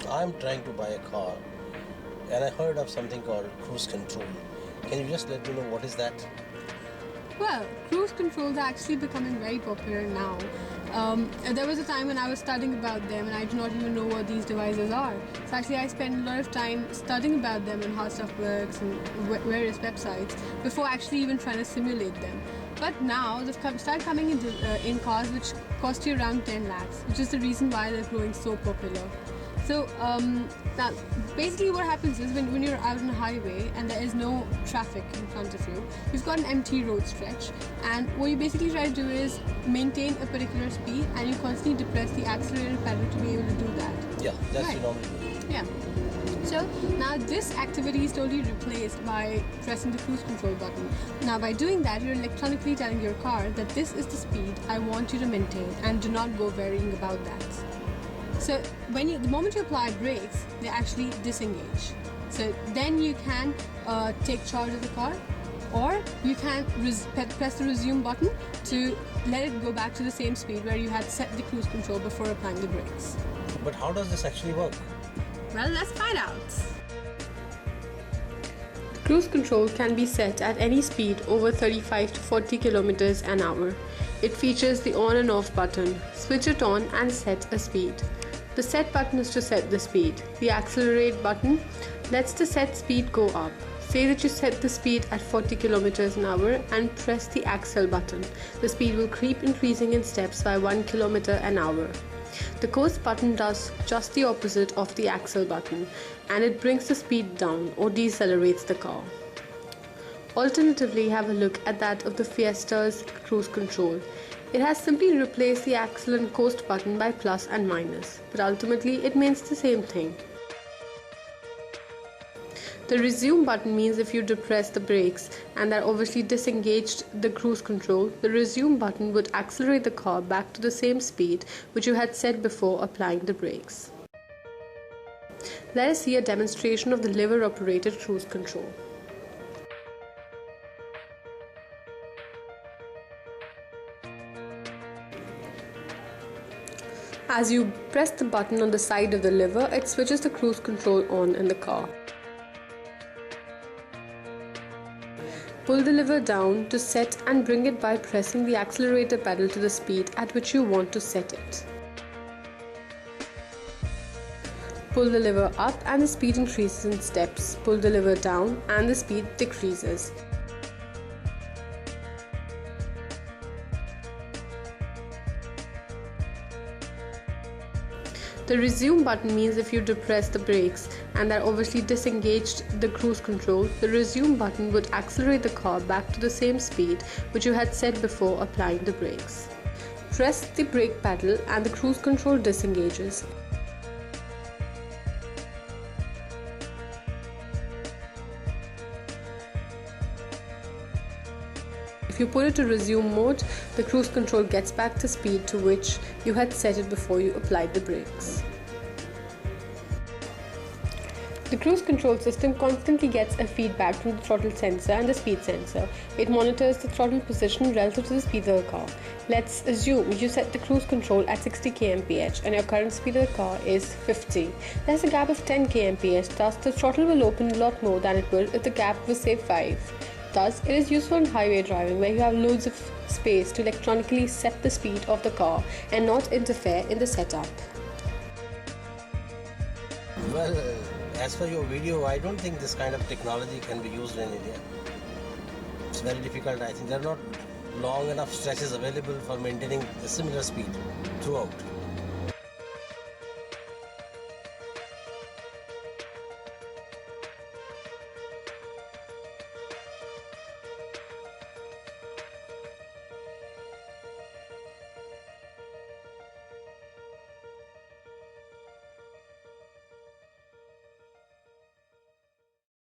I'm trying to buy a car and I heard of something called cruise control. Can you just let me know what is that? Well, cruise controls are actually becoming very popular now. There was a time when I was studying about them and I do not even know what these devices are. So actually I spent a lot of time studying about them and how stuff works and various websites before actually even trying to simulate them. But now they've started coming in cars which cost you around 10 lakhs, which is the reason why they're growing so popular. So now, basically what happens is when you're out on a highway and there is no traffic in front of you, you've got an empty road stretch, and what you basically try to do is maintain a particular speed and you constantly depress the accelerator pedal to be able to do that. Yeah, that's Right. you normally do. Yeah. So now this activity is totally replaced by pressing the cruise control button. Now by doing that, you're electronically telling your car that this is the speed I want you to maintain and do not go varying about that. So the moment you apply brakes, they actually disengage. So then you can take charge of the car, or you can press the resume button to let it go back to the same speed where you had set the cruise control before applying the brakes. But how does this actually work? Well, let's find out. Cruise control can be set at any speed over 35 to 40 kilometers an hour. It features the on and off button. Switch it on and set a speed. The set button is to set the speed. The accelerate button lets the set speed go up. Say that you set the speed at 40 kilometers an hour and press the accel button. The speed will keep increasing in steps by 1 kilometer an hour. The coast button does just the opposite of the accel button, and it brings the speed down or decelerates the car. Alternatively, have a look at that of the Fiesta's cruise control. It has simply replaced the accel and coast button by plus and minus, but ultimately it means the same thing. The resume button means if you depress the brakes and are obviously disengaged the cruise control, the resume button would accelerate the car back to the same speed which you had set before applying the brakes. Let us see a demonstration of the lever operated cruise control. As you press the button on the side of the lever, it switches the cruise control on in the car. Pull the lever down to set and bring it by pressing the accelerator pedal to the speed at which you want to set it. Pull the lever up and the speed increases in steps. Pull the lever down and the speed decreases. The resume button means if you depress the brakes and are obviously disengaged the cruise control, the resume button would accelerate the car back to the same speed which you had set before applying the brakes. Press the brake pedal and the cruise control disengages. If you put it to resume mode, the cruise control gets back the speed to which you had set it before you applied the brakes. The cruise control system constantly gets a feedback from the throttle sensor and the speed sensor. It monitors the throttle position relative to the speed of the car. Let's assume you set the cruise control at 60 kmph and your current speed of the car is 50. There's a gap of 10 kmph, thus the throttle will open a lot more than it would if the gap was say 5. Thus, it is useful in highway driving where you have loads of space to electronically set the speed of the car and not interfere in the setup. Well, as per your video, I don't think this kind of technology can be used in India. It's very difficult. I think there are not long enough stretches available for maintaining a similar speed throughout.